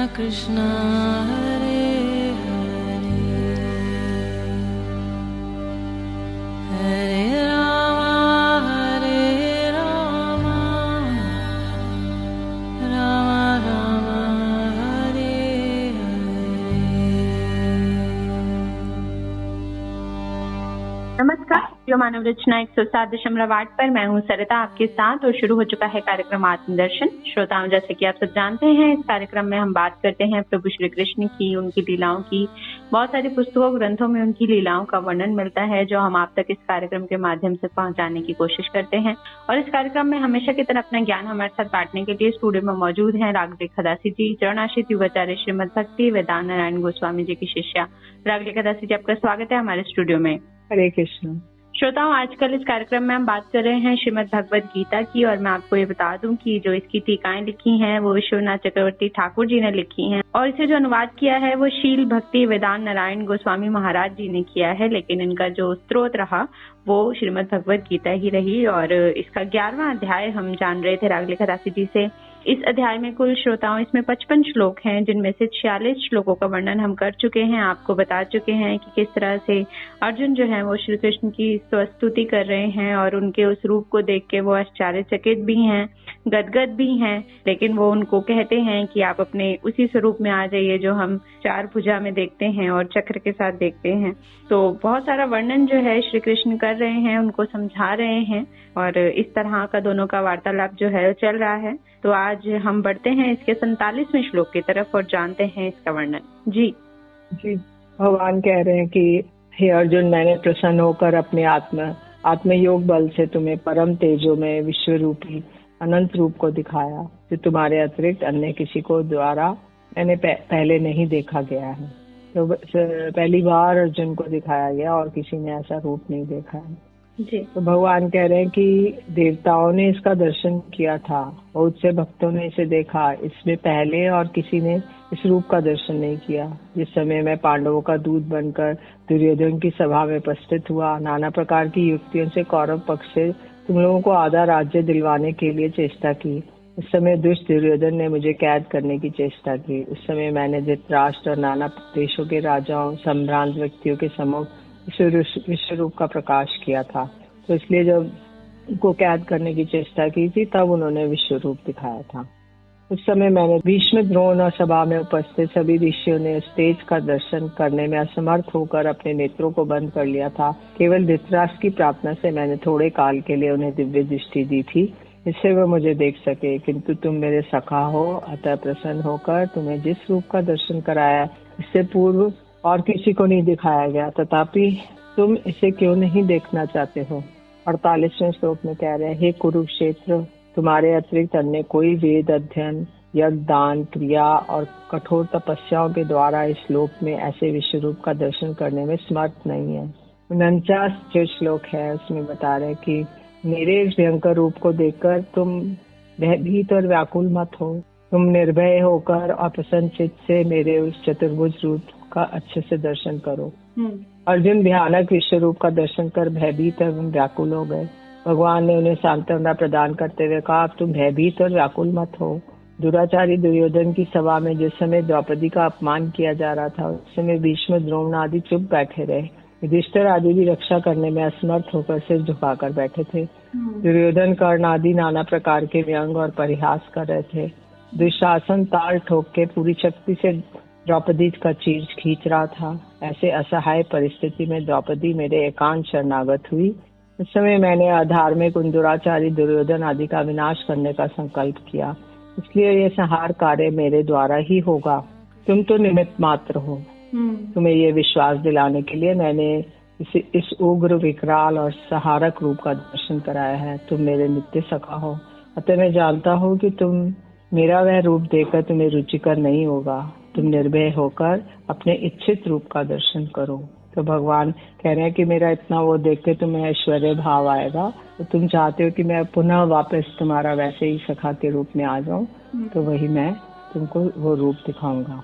कृष्णा हरे हरे राम राम राम हरे नमस्कार। जो मानव रचना 107.8 पर मैं हूँ सरिता आपके साथ और शुरू हो चुका है कार्यक्रम आत्मदर्शन। श्रोताओं, जैसे कि आप सब जानते हैं, इस कार्यक्रम में हम बात करते हैं प्रभु श्री कृष्ण की, उनकी लीलाओं की। बहुत सारी पुस्तकों ग्रंथों में उनकी लीलाओं का वर्णन मिलता है, जो हम आप तक इस कार्यक्रम के माध्यम से पहुंचाने की कोशिश करते हैं। और इस कार्यक्रम में हमेशा की तरह अपना ज्ञान हमारे साथ बांटने के लिए स्टूडियो में मौजूद है रागलेखा दासी जी, चरणाश्रित युगाचार्य श्रीमद भक्ति वेदांत नारायण गोस्वामी जी की शिष्या रागलेखा दासी जी। आपका स्वागत है हमारे स्टूडियो में। हरे कृष्ण। श्रोताओं, आजकल इस कार्यक्रम में हम बात कर रहे हैं श्रीमद् भगवद गीता की, और मैं आपको ये बता दूं कि जो इसकी टीकाएं लिखी हैं वो विश्वनाथ चक्रवर्ती ठाकुर जी ने लिखी हैं, और इसे जो अनुवाद किया है वो शील भक्ति वेदांत नारायण गोस्वामी महाराज जी ने किया है। लेकिन इनका जो स्त्रोत रहा वो श्रीमद् भगवद गीता ही रही। और इसका 11वां अध्याय हम जान रहे थे रागलेखा दासी जी से। इस अध्याय में कुल श्रोताओं इसमें 55 श्लोक हैं, जिनमें से 46 श्लोकों का वर्णन हम कर चुके हैं। आपको बता चुके हैं कि किस तरह से अर्जुन जो है वो श्री कृष्ण की स्तुति कर रहे हैं, और उनके उस रूप को देख के वो आश्चर्यचकित भी हैं, गदगद भी हैं। लेकिन वो उनको कहते हैं कि आप अपने उसी स्वरूप में आ जाइए जो हम 4 भुजा में देखते हैं और चक्र के साथ देखते हैं। तो बहुत सारा वर्णन जो है श्री कृष्ण कर रहे हैं, उनको समझा रहे हैं, और इस तरह का दोनों का वार्तालाप जो है चल रहा है। तो आज हम बढ़ते हैं इसके 47वें श्लोक की तरफ और जानते हैं इसका वर्णन। जी भगवान कह रहे हैं कि हे अर्जुन, मैंने प्रसन्न होकर अपने आत्मयोग बल से तुम्हें परम तेजो में विश्व रूपी अनंत रूप को दिखाया, जो तुम्हारे अतिरिक्त अन्य किसी को द्वारा मैंने पहले नहीं देखा गया है। तो पहली बार अर्जुन को दिखाया गया और किसी ने ऐसा रूप नहीं देखा है जी। तो भगवान कह रहे हैं कि देवताओं ने इसका दर्शन किया था, बहुत से भक्तों ने इसे देखा, इसमें पहले और किसी ने इस रूप का दर्शन नहीं किया। जिस समय मैं पांडवों का दूत बनकर दुर्योधन की सभा में उपस्थित हुआ, नाना प्रकार की युक्तियों से कौरव पक्ष से तुम लोगों को आधा राज्य दिलवाने के लिए चेष्टा की। उस समय दुष्ट दुर्योधन ने मुझे कैद करने की चेष्टा की। उस समय मैंने धृतराष्ट्र और नाना देशों के राजाओं, संभ्रांत व्यक्तियों के सम्मुख विश्व रूप का प्रकाश किया था। तो इसलिए जब उनको कैद करने की चेष्टा की थी तब उन्होंने विश्व रूप दिखाया था। उस समय मैंने भीष्म, द्रोण और सभा में उपस्थित सभी ऋषियों ने उस तेज का दर्शन करने में असमर्थ होकर अपने नेत्रों को बंद कर लिया था। केवल धृतराष्ट्र की प्रार्थना से मैंने थोड़े काल के लिए उन्हें दिव्य दृष्टि दी थी, इससे वे मुझे देख सके। किंतु तुम मेरे सखा हो, अतः प्रसन्न होकर तुम्हें जिस रूप का दर्शन कराया इससे पूर्व और किसी को नहीं दिखाया गया, तथापि तुम इसे क्यों नहीं देखना चाहते हो। 48वें श्लोक में कह रहे हैं, हे कुरुक्षेत्र, तुम्हारे अतिरिक्त अन्य कोई वेद अध्ययन, यज्ञ, दान, क्रिया और कठोर तपस्याओं के द्वारा इस लोक में ऐसे विश्व रूप का दर्शन करने में समर्थ नहीं है। 49 जो श्लोक है उसमें बता रहे कि मेरे इस भयंकर रूप को देखकर तुम भयभीत और व्याकुल मत हो। तुम निर्भय होकर और प्रसन्न चित्त से मेरे उस चतुर्भुज रूप का अच्छे से दर्शन करो। अर्जुन भयानक विश्व रूप का दर्शन कर भयभीत एवं व्याकुल हो गए। भगवान ने उन्हें सांत्वना प्रदान करते हुए कहा, अब तुम भयभीत और व्याकुल मत हो। दुराचारी दुर्योधन की सभा में जिस समय द्रौपदी का अपमान किया जा रहा था, उस समय भीष्म, द्रोण आदि चुप बैठे रहे। युधिष्ठिर आदि भी रक्षा करने में असमर्थ होकर सिर झुकाकर बैठे थे। दुर्योधन, कर्ण आदि नाना प्रकार के व्यंग और परिहास कर रहे थे। दुशासन ताल ठोक के पूरी शक्ति से द्रौपदी का चीर खींच रहा था। ऐसे असहाय परिस्थिति में द्रौपदी मेरे एकांत शरणागत हुई। उस समय मैंने अधार्मिक दुराचारी दुर्योधन आदि का विनाश करने का संकल्प किया, इसलिए ये संहार कार्य मेरे द्वारा ही होगा। तुम तो निमित्त मात्र हो। तुम्हें ये विश्वास दिलाने के लिए मैंने इस उग्र, विकराल और संहारक रूप का दर्शन कराया है। तुम मेरे नित्य सखा हो, अतः मैं जानता हूँ कि तुम मेरा वह रूप देखकर तुम्हें रुचिकर नहीं होगा। तुम निर्भय होकर अपने इच्छित रूप का दर्शन करो। तो भगवान कह रहे हैं कि मेरा इतना वो देख के तुम्हें ऐश्वर्य भाव आएगा, तो तुम चाहते हो कि मैं पुनः वापस तुम्हारा वैसे ही सखा के रूप में आ जाऊं, तो वही मैं तुमको वो रूप दिखाऊंगा।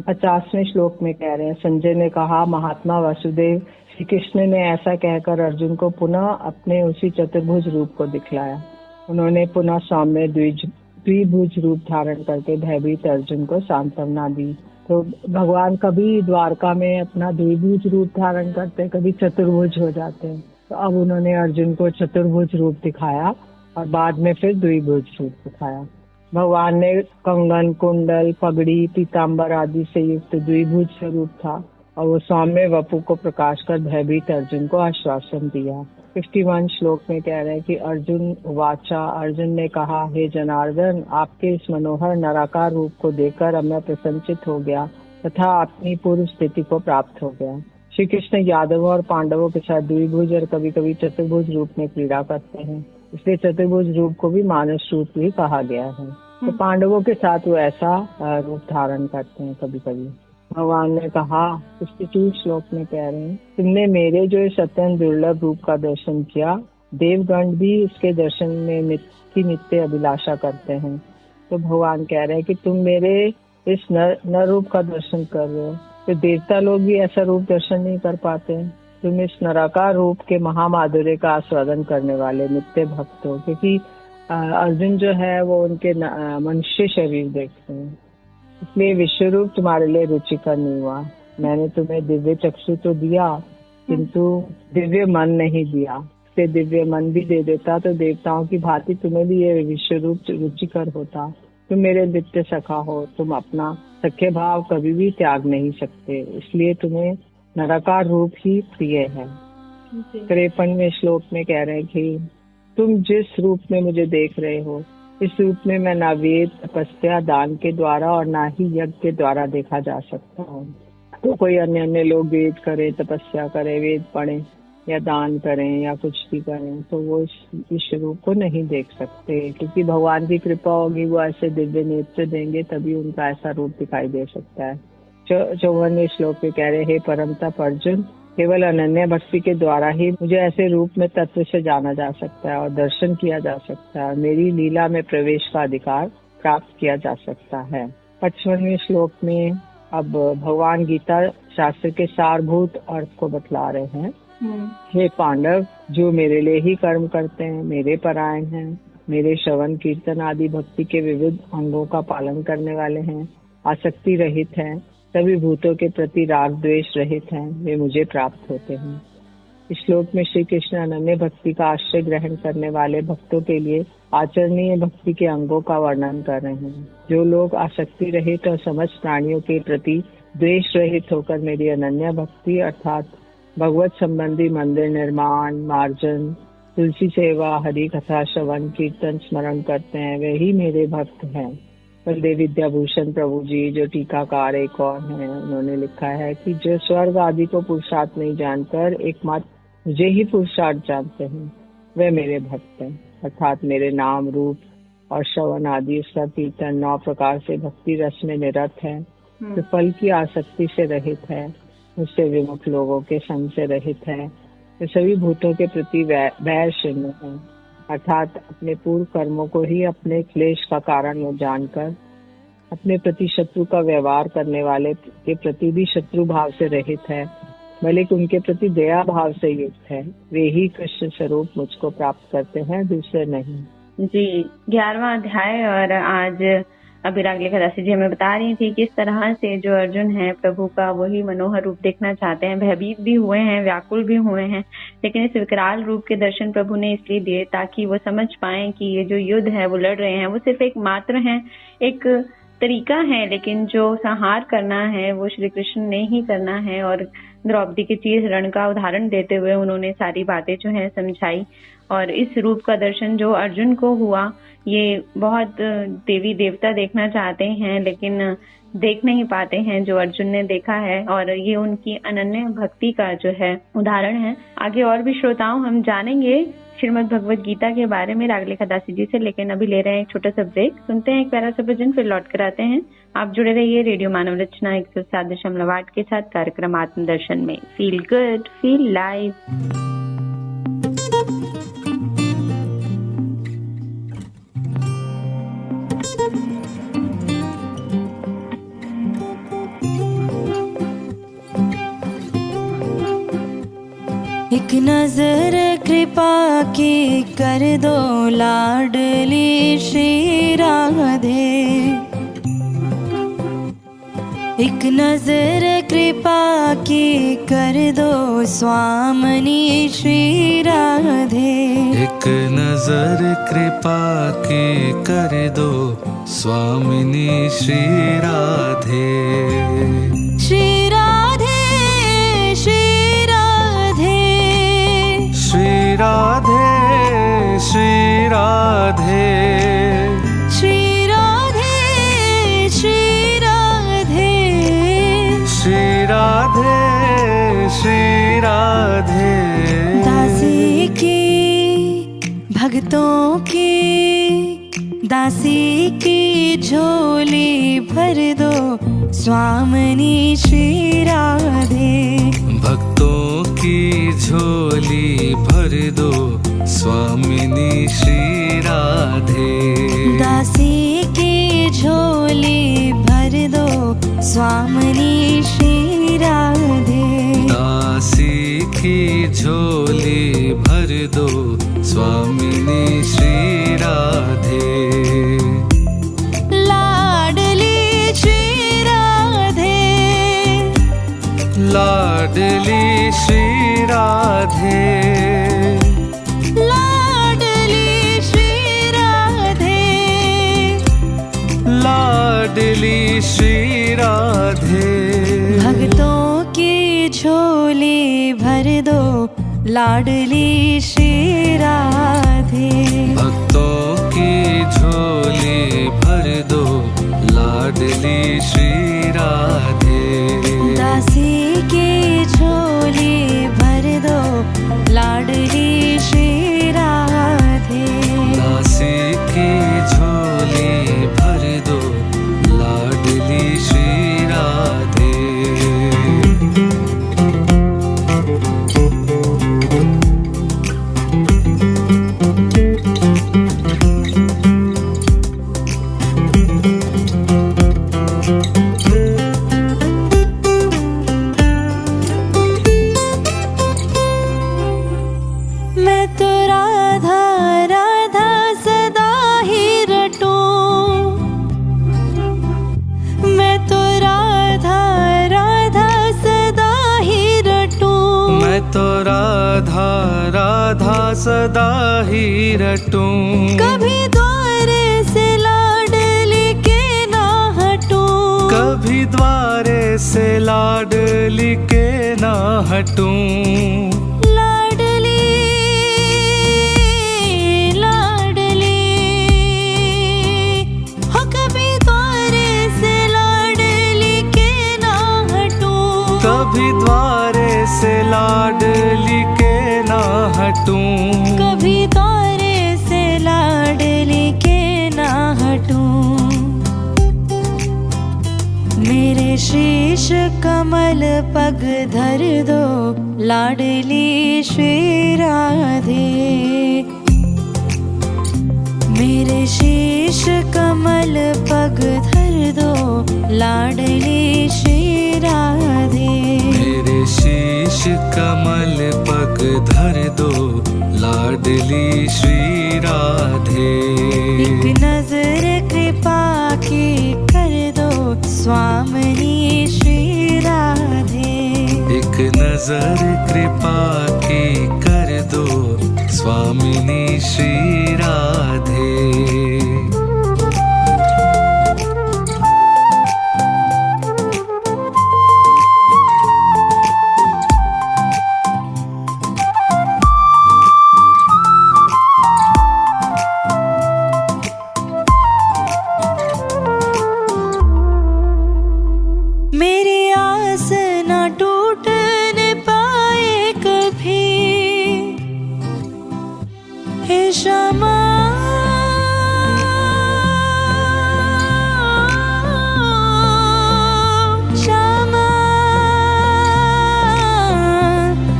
50वें श्लोक में कह रहे हैं, संजय ने कहा, महात्मा वासुदेव, श्री कृष्ण ने ऐसा कहकर अर्जुन को पुनः अपने उसी चतुर्भुज रूप को दिखलाया। उन्होंने पुनः सौम्य, द्विज, द्विभुज रूप धारण करके भयभीत अर्जुन को सांत्वना दी। तो भगवान कभी द्वारका में अपना द्विभुज रूप धारण करते, कभी चतुर्भुज हो जाते हैं। तो अब उन्होंने अर्जुन को चतुर्भुज रूप दिखाया और बाद में फिर द्विभुज रूप दिखाया। भगवान ने कंगन, कुंडल, पगड़ी, पीताम्बर आदि से युक्त द्विभुज स्वरूप था और वो सौम्य वपु को प्रकाश कर भयभीत अर्जुन को आश्वासन दिया। 51 श्लोक में कह रहे हैं कि अर्जुन वाचा, अर्जुन ने कहा, हे जनार्दन, आपके इस मनोहर नराकार रूप को देखकर अब मैं प्रसन्नचित हो गया तथा अपनी पूर्व स्थिति को प्राप्त हो गया। श्री कृष्ण यादवों और पांडवों के साथ द्विभुज और कभी कभी चतुर्भुज रूप में क्रीड़ा करते हैं, इसलिए चतुर्भुज रूप को भी मानस रूप भी कहा गया है। तो पांडवों के साथ वो ऐसा रूप धारण करते हैं कभी कभी। भगवान ने कहा, 52 श्लोक में कह रहे हैं, तुमने मेरे जो इस अत्यंत दुर्लभ रूप का दर्शन किया, देवगण भी इसके दर्शन में नित्य अभिलाषा करते हैं। तो भगवान कह रहे हैं कि तुम मेरे इस नर रूप का दर्शन कर रहे हो, तो देवता लोग भी ऐसा रूप दर्शन नहीं कर पाते हैं। तुम इस नराकार रूप के महामाधुर्य का आस्वादन करने वाले नित्य भक्त हो, क्योंकि अर्जुन जो है वो उनके मनुष्य शरीर देखते हैं, इसलिए विश्व रूप तुम्हारे लिए रुचिकर नहीं हुआ। मैंने तुम्हें दिव्य चक्षु तो दिया किंतु दिव्य मन नहीं दिया, इसलिए दिव्य मन भी दे देता तो देवताओं की भांति तुम्हें भी ये विश्व रूप रुचिकर होता। तुम मेरे नित्य सखा हो, तुम अपना सख्य भाव कभी भी त्याग नहीं सकते, इसलिए तुम्हें नराकार रूप ही प्रिय है। 53वें श्लोक में कह रहे हैं कि तुम जिस रूप में मुझे देख रहे हो, इस रूप में मैं ना वेद, तपस्या, दान के द्वारा और ना ही यज्ञ के द्वारा देखा जा सकता हूँ। तो कोई अन्य लोग वेद करे, तपस्या करे, वेद पढ़े या दान करें या कुछ भी करें, तो वो इस रूप को नहीं देख सकते, क्योंकि भगवान की कृपा होगी, वो ऐसे दिव्य नेत्र देंगे तभी उनका ऐसा रूप दिखाई दे सकता है। 54वें श्लोक में कह रहे, हे परम तप अर्जुन, केवल अनन्य भक्ति के द्वारा ही मुझे ऐसे रूप में तत्व से जाना जा सकता है और दर्शन किया जा सकता है और मेरी लीला में प्रवेश का अधिकार प्राप्त किया जा सकता है। 55वें श्लोक में अब भगवान गीता शास्त्र के सारभूत अर्थ को बतला रहे हैं। हे पांडव, जो मेरे लिए ही कर्म करते हैं, मेरे परायण हैं, मेरे श्रवण कीर्तन आदि भक्ति के विविध अंगों का पालन करने वाले हैं, आसक्ति रहित हैं, सभी भूतों के प्रति राग द्वेष रहित हैं, वे मुझे प्राप्त होते हैं। इस श्लोक में श्री कृष्ण अनन्य भक्ति का आश्रय ग्रहण करने वाले भक्तों के लिए आचरणीय भक्ति के अंगों का वर्णन कर रहे हैं। जो लोग आसक्ति रहित और समस्त प्राणियों के प्रति द्वेष रहित होकर मेरी अनन्य भक्ति अर्थात भगवत संबंधी मंदिर निर्माण, मार्जन, तुलसी सेवा, हरि कथा श्रवण, कीर्तन स्मरण करते हैं, वे ही मेरे भक्त हैं। बलदेव विद्याभूषण प्रभु जी जो टीकाकार एक और हैं, उन्होंने लिखा है कि जो स्वर्ग आदि को पुरुषार्थ नहीं जानकर एकमात्र मुझे ही पुरुषार्थ जानते हैं, वे मेरे भक्त हैं। अर्थात मेरे नाम, रूप और श्रवण आदि उसका कीर्तन 9 प्रकार से भक्ति रस में निरत है, तो फल की आसक्ति से रहित है, मुझसे विमुख लोगों के संग से रहित है, तो सभी भूतों के प्रति वैर शून्य है। अर्थात अपने पूर्व कर्मों को ही अपने क्लेश का कारण जानकर अपने प्रति शत्रु का व्यवहार करने वाले के प्रति भी शत्रु भाव से रहित है, बल्कि उनके प्रति दया भाव से युक्त है, वे ही कृष्ण स्वरूप मुझको प्राप्त करते हैं, दूसरे नहीं। जी, 11वां अध्याय। और आज अभिराग लेखादासी जी हमें बता रही थी कि इस तरह से जो अर्जुन है प्रभु का वही मनोहर रूप देखना चाहते हैं, भयभीत भी हुए हैं, व्याकुल भी हुए हैं, लेकिन इस विकराल रूप के दर्शन प्रभु ने इसलिए दिए ताकि वो समझ पाए कि ये जो युद्ध है वो लड़ रहे हैं वो सिर्फ एक मात्र है, एक तरीका है, लेकिन जो संहार करना है वो श्री कृष्ण ने ही करना है। और द्रौपदी के चीर रण का उदाहरण देते हुए उन्होंने सारी बातें जो है समझाई। और इस रूप का दर्शन जो अर्जुन को हुआ, ये बहुत देवी देवता देखना चाहते हैं लेकिन देख नहीं पाते हैं जो अर्जुन ने देखा है, और ये उनकी अनन्य भक्ति का जो है उदाहरण है। आगे और भी श्रोताओं हम जानेंगे श्रीमद् भगवत गीता के बारे में राग लेखादासी जी से, लेकिन अभी ले रहे हैं एक छोटा सा ब्रेक, सुनते हैं एक प्यारा सा भजन, फिर लौट कर आते हैं। आप जुड़े रहिए रेडियो मानव रचना 107.8 के साथ कार्यक्रम आत्मदर्शन में। Feel good, feel live. एक नजर कृपा की कर दो लाडली श्री राधे। एक नजर कृपा की कर दो स्वामिनी श्री राधे। एक नजर कृपा की कर दो स्वामिनी श्री राधे। श्री राधे श्री राधे श्री राधे श्री राधे श्री राधे श्री राधे श्री राधे श्री राधे। दासी की भक्तों की दासी की झोली भर दो स्वामिनी श्री राधे। भक्तों की झोली भर दो स्वामिनी श्री राधे। दासी की झोली भर दो स्वामिनी श्री राधे। दासी की झोली भर दो स्वामिनी श्री राधे। लाडली श्री राधे लाडली श्री राधे लाडली श्री राधे लाडली श्री राधे। भक्तों की झोली भर दो लाडली श्री राधे। भक्तों की झोली भर दो लाडली श्री राधे। दासी की झोली भर दो लाडली श्री राधे। दासी की झोली भर दो लाडली श्री राधे। मैं तो राधा राधा सदा ही रटूं। मैं तो राधा राधा सदा ही रटूं। मैं तो राधा राधा सदा ही रटूं। कभी द्वारे से लाडली के ना हटूं। कभी द्वारे से लाडली के ना हटूं। लाडली लाडली हो कभी द्वारे से लाडली के ना हटूं। कभी द्वारे से लाडली के ना हटूं। कभी द्वारे से लाडली के ना हटूं। मेरे शीश कमल पग धर दो लाडली श्री राधे। मेरे शीश कमल पग धर दो लाडली श्री राधे। मेरे शीश कमल पग धर दो लाडली श्री राधे। एक नजर कृपा की कर दो स्वामिनी श्री राधे। एक नजर कृपा की कर दो स्वामिनी श्री राधे। मेरी आस न टूटने पाए कभी। हे क्षमा क्षमा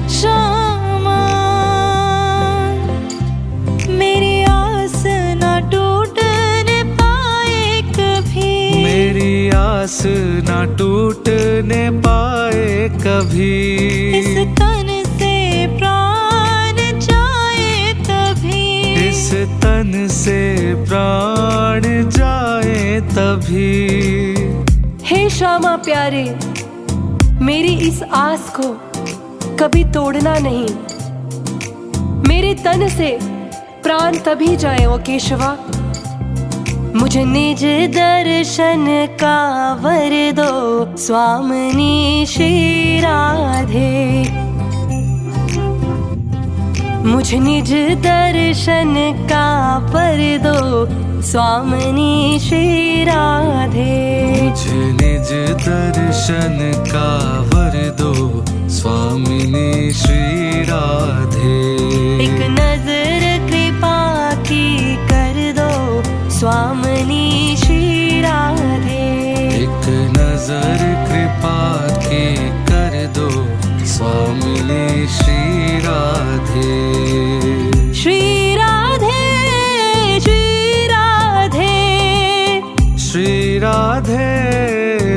क्षमा। मेरी आस न टूटने पाए कभी। मेरी आस ना टूटने पाए कभी। इस तन से प्राण श्यामा प्यारे, मेरी इस आस को कभी तोड़ना नहीं। मेरे तन से प्राण तभी जाए ओ केशवा, मुझे निज दर्शन का वर दो स्वामिनी श्री राधे। मुझे निज दर्शन का वर दो स्वामिनी श्री राधे। मुझे निज दर्शन का वर दो स्वामिनी श्री राधे। एक नजर कृपा की कर दो स्वामिनी श्री राधे। एक नजर कृपा की कर दो स्वामिनी श्री राधे। श्री राधे श्री राधे श्री राधे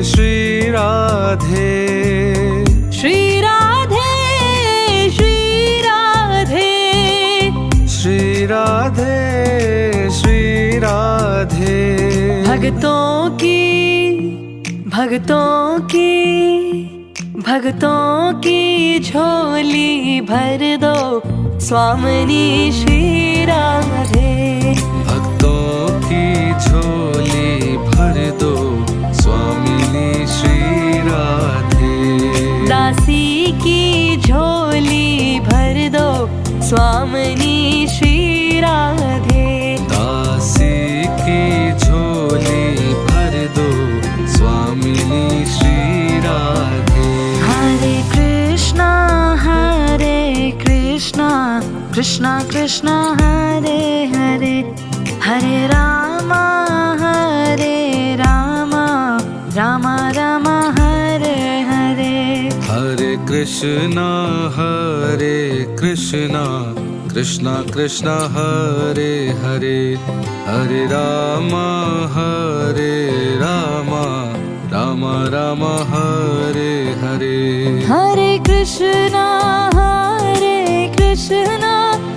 श्री राधे श्री राधे श्री राधे श्री राधे श्री राधे। भक्तों की झोली भर दो स्वामिनी श्री राधे। भक्तों की झोली भर दो स्वामिनी श्री राधे। दासी की झोली भर दो स्वामिनी श्री राधे। दासी की झोली भर दो स्वामिनी श्री राधे। हरे कृष्णा कृष्णा कृष्णा हरे हरे, हरे रामा राम राम हरे हरे। हरे कृष्णा कृष्णा कृष्णा हरे हरे, हरे रामा राम राम हरे हरे। हरे कृष्णा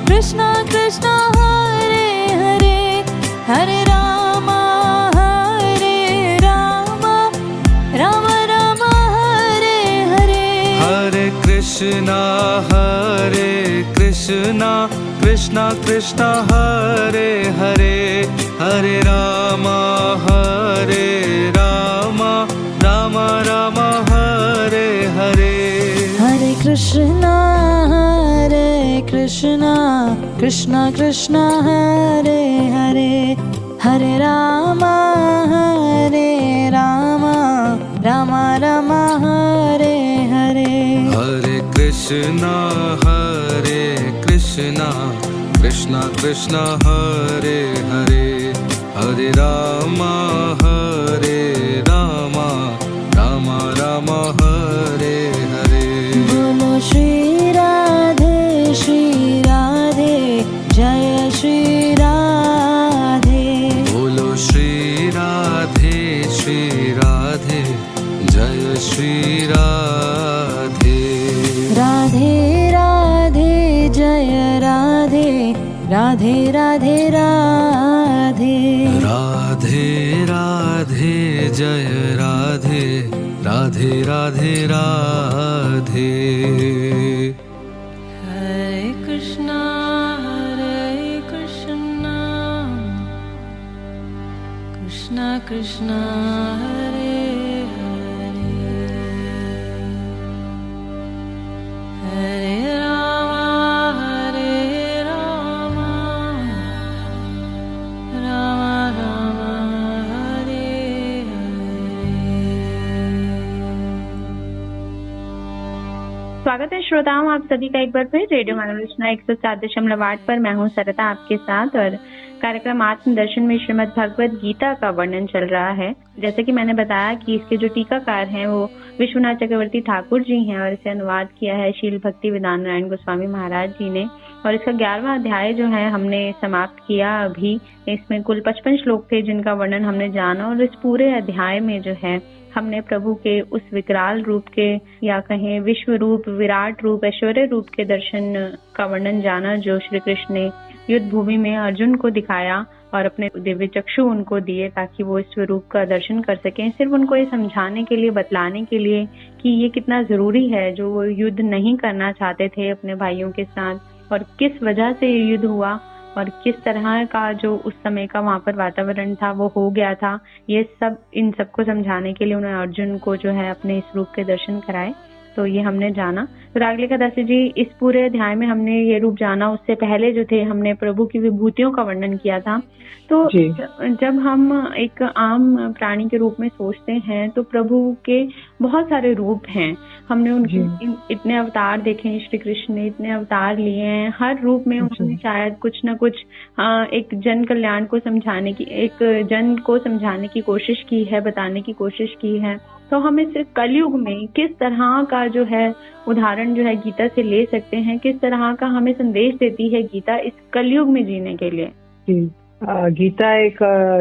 कृष्णा कृष्णा हरे हरे, हरे राम राम राम हरे हरे। हरे कृष्णा कृष्णा कृष्णा हरे हरे, हरे राम राम राम हरे हरे। हरे कृष्णा कृष्णा कृष्णा हरे हरे, हरे राम राम राम हरे हरे। हरे कृष्णा कृष्णा कृष्णा हरे हरे, हरे राम राम राम हरे हरे। बोलो श्री राधे जय श्री राधे। बोलो श्री राधे जय श्री राधे। राधे राधे जय राधे, राधे राधे राधे। राधे राधे जय राधे, राधे राधे राधे। हरे कृष्णा कृष्णा कृष्णा हरे हरे, हरे राम राम राम हरे हरे। स्वागत है श्रोताओं, आप सभी का एक बार फिर रेडियो मनोरंजन 107.8 पर। मैं हूँ सरिता आपके साथ और कार्यक्रम आत्मदर्शन में श्रीमद् भगवद गीता का वर्णन चल रहा है। जैसे कि मैंने बताया कि इसके जो टीकाकार हैं वो विश्वनाथ चक्रवर्ती ठाकुर जी हैं और इसे अनुवाद किया है शील भक्ति वेदांत नारायण गोस्वामी महाराज जी ने। और इसका 11वां अध्याय जो है हमने समाप्त किया अभी। इसमें कुल 55 श्लोक थे जिनका वर्णन हमने जाना और इस पूरे अध्याय में जो है हमने प्रभु के उस विकराल रूप के या कहें विश्व रूप, विराट रूप, ऐश्वर्य रूप के दर्शन का वर्णन जाना जो श्री कृष्ण ने युद्ध भूमि में अर्जुन को दिखाया और अपने दिव्य चक्षु उनको दिए ताकि वो इस स्वरूप का दर्शन कर सकें, सिर्फ उनको ये समझाने के लिए, बतलाने के लिए कि ये कितना जरूरी है, जो वो युद्ध नहीं करना चाहते थे अपने भाइयों के साथ और किस वजह से ये युद्ध हुआ और किस तरह का जो उस समय का वहाँ पर वातावरण था वो हो गया था। ये सब इन सबको समझाने के लिए उन्होंने अर्जुन को जो है अपने इस रूप के दर्शन कराए। तो ये हमने जाना। तो रागलिका दासी जी, इस पूरे अध्याय में हमने ये रूप जाना, उससे पहले जो थे हमने प्रभु की विभूतियों का वर्णन किया था। तो जब हम एक आम प्राणी के रूप में सोचते हैं तो प्रभु के बहुत सारे रूप हैं। हमने उनके इतने अवतार देखे हैं, श्री कृष्ण ने इतने अवतार लिए हैं, हर रूप में उन्होंने शायद कुछ न कुछ एक जन कल्याण को समझाने की, एक जन को समझाने की कोशिश की है, बताने की कोशिश की है। तो हम इस कलयुग में किस तरह का जो है उदाहरण जो है गीता से ले सकते हैं, किस तरह का हमें संदेश देती है गीता इस कलयुग में जीने के लिए? गीता एक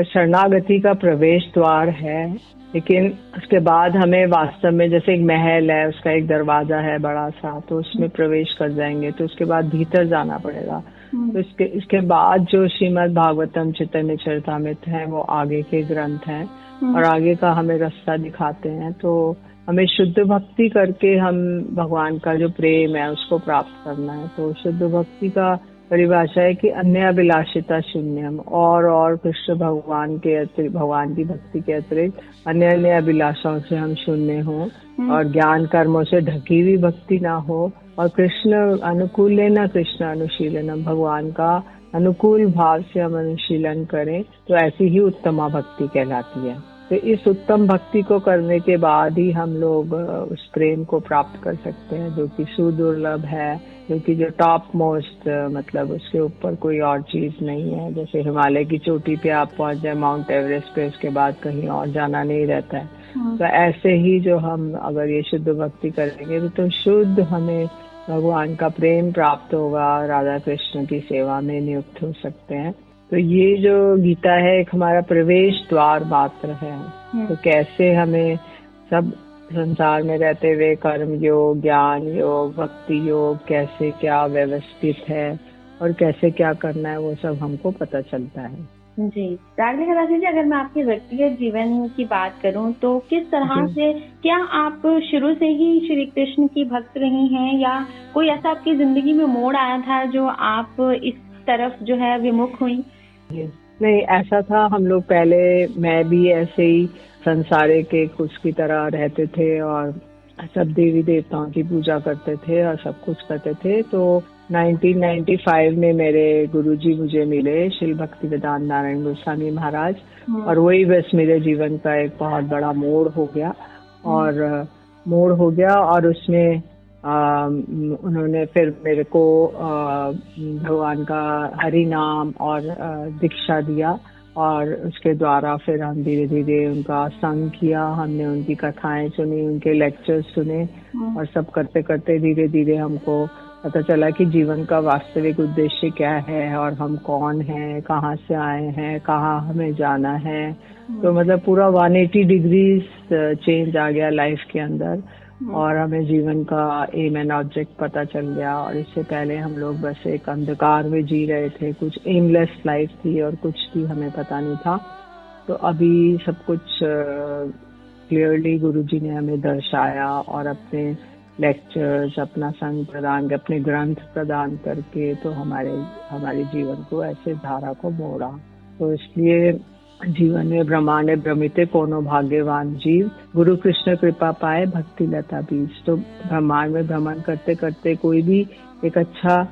शरणागति का प्रवेश द्वार है, लेकिन उसके बाद हमें वास्तव में जैसे एक महल है, उसका एक दरवाजा है बड़ा सा, तो उसमें प्रवेश कर जाएंगे तो उसके बाद भीतर जाना पड़ेगा। तो इसके बाद जो श्रीमद् भागवतम चैतन्य चरितामृत है वो आगे के ग्रंथ हैं और आगे का हमें रास्ता दिखाते हैं। तो हमें शुद्ध भक्ति करके हम भगवान का जो प्रेम है उसको प्राप्त करना है। तो शुद्ध भक्ति का परिभाषा है कि अन्य अभिलाषिता शून्यम, और कृष्ण भगवान के अतिरिक्त, भगवान की भक्ति के अतिरिक्त अन्य अभिलाषाओं से हम शून्य हों और ज्ञान कर्मों से ढकी हुई भक्ति ना हो, और कृष्ण अनुकूलेन कृष्ण अनुशीलनम, भगवान का अनुकूल भाव से हम अनुशीलन करें तो ऐसी ही उत्तमा भक्ति कहलाती है। तो इस उत्तम भक्ति को करने के बाद ही हम लोग उस प्रेम को प्राप्त कर सकते हैं जो कि सुदुर्लभ है, जो कि जो टॉप मोस्ट, मतलब उसके ऊपर कोई और चीज नहीं है। जैसे हिमालय की चोटी पे आप पहुंच जाए, माउंट एवरेस्ट पे, उसके बाद कहीं और जाना नहीं रहता है। तो ऐसे ही जो हम अगर ये शुद्ध भक्ति करेंगे तो शुद्ध हमें भगवान का प्रेम प्राप्त होगा, राधा कृष्ण की सेवा में नियुक्त हो सकते हैं। तो ये जो गीता है एक हमारा प्रवेश द्वार मात्र है। तो कैसे हमें सब संसार में रहते हुए कर्म योग, ज्ञान योग, भक्ति योग कैसे क्या व्यवस्थित है और कैसे क्या करना है वो सब हमको पता चलता है। जी रागलिका दासी जी, अगर मैं आपके व्यक्तिगत जीवन की बात करूं तो किस तरह से, क्या आप शुरू से ही श्री कृष्ण की भक्त रही हैं या कोई ऐसा आपकी जिंदगी में मोड़ आया था जो आप इस तरफ जो है विमुख हुई? नहीं, ऐसा था। हम लोग पहले, मैं भी ऐसे ही संसारे के कुछ की तरह रहते थे और सब देवी देवताओं की पूजा करते थे और सब कुछ करते थे। तो 1995 में मेरे गुरुजी मुझे मिले, श्री भक्ति वेदांत नारायण गोस्वामी महाराज, और वही बस मेरे जीवन का एक बहुत बड़ा मोड़ हो गया। और उसमें उन्होंने फिर मेरे को भगवान का हरि नाम और दीक्षा दिया और उसके द्वारा फिर हम धीरे धीरे उनका संग किया। हमने उनकी कथाएं सुनी, उनके लेक्चर्स सुने और सब करते करते धीरे धीरे हमको पता चला कि जीवन का वास्तविक उद्देश्य क्या है और हम कौन हैं, कहाँ से आए हैं, कहाँ हमें जाना है। तो मतलब पूरा 180 डिग्रीज चेंज आ गया लाइफ के अंदर और हमें जीवन का एम एंड ऑब्जेक्ट पता चल गया। और इससे पहले हम लोग बस एक अंधकार में जी रहे थे, कुछ एमलेस लाइफ थी और कुछ भी हमें पता नहीं था। तो अभी सब कुछ क्लियरली गुरुजी ने हमें दर्शाया और अपने लेक्चर्स, अपना संग प्रदान, अपने ग्रंथ प्रदान करके तो हमारे जीवन को ऐसे धारा को मोड़ा। तो इसलिए जीवन में ब्रह्मांड भ्रमिते कोनो भाग्यवान जीव, गुरु कृष्ण कृपा पाए भक्ति लता बीज। तो ब्रह्मांड में भ्रमण करते करते कोई भी एक अच्छा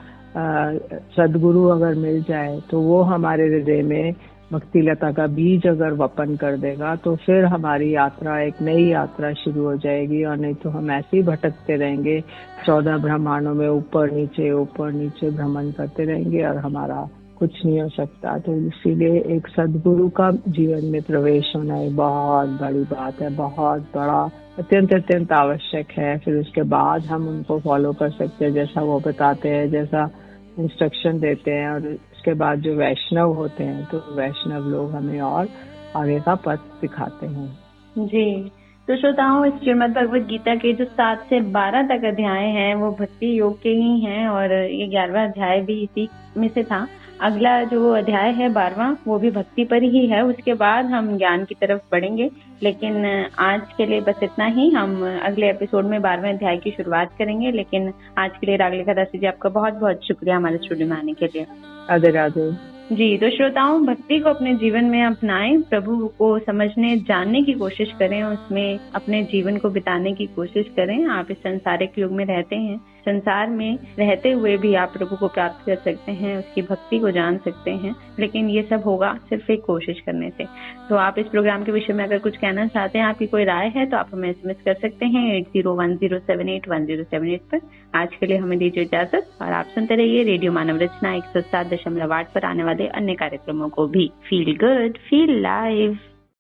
सदगुरु अगर मिल जाए तो वो हमारे हृदय में भक्ति लता का बीज अगर वपन कर देगा तो फिर हमारी यात्रा, एक नई यात्रा शुरू हो जाएगी। और नहीं तो हम ऐसे ही भटकते रहेंगे 14 ब्रह्मांडों में, ऊपर नीचे भ्रमण करते रहेंगे और हमारा कुछ नहीं हो सकता। तो इसीलिए एक सदगुरु का जीवन में प्रवेश होना एक बहुत बड़ी बात है, बहुत बड़ा, अत्यंत आवश्यक है। फिर उसके बाद हम उनको फॉलो कर सकते हैं जैसा वो बताते हैं, जैसा इंस्ट्रक्शन देते हैं। और उसके बाद जो वैष्णव होते हैं तो वैष्णव लोग हमें और आगे का पथ दिखाते हैं। जी तो श्रोताओं, इस श्रीमद् भगवद गीता के जो 7 से 12 तक अध्याय हैं वो भक्ति योग के ही हैं और ये 11वां अध्याय भी इसी में से था। अगला जो अध्याय है 12वां वो भी भक्ति पर ही है। उसके बाद हम ज्ञान की तरफ बढ़ेंगे, लेकिन आज के लिए बस इतना ही। हम अगले एपिसोड में 12वें अध्याय की शुरुआत करेंगे। लेकिन आज के लिए रागलिका दासी जी आपका बहुत बहुत शुक्रिया हमारे स्टूडियो में आने के लिए। राधे राधे जी। तो श्रोताओं, भक्ति को अपने जीवन में अपनाएं, प्रभु को समझने जानने की कोशिश करें, उसमें अपने जीवन को बिताने की कोशिश करें। आप इस संसारिक युग में रहते हैं, संसार में रहते हुए भी आप प्रभु को प्राप्त कर सकते हैं, उसकी भक्ति को जान सकते हैं, लेकिन ये सब होगा सिर्फ एक कोशिश करने से। तो आप इस प्रोग्राम के विषय में अगर कुछ कहना चाहते हैं, आपकी कोई राय है, तो आप हमें SMS कर सकते हैं 8010781078 पर। आज के लिए हमें दीजिए इजाजत और आप सुनते रहिए रेडियो मानव रचना 107.8 पर आने वाले अन्य कार्यक्रमों को भी। Feel good, feel live.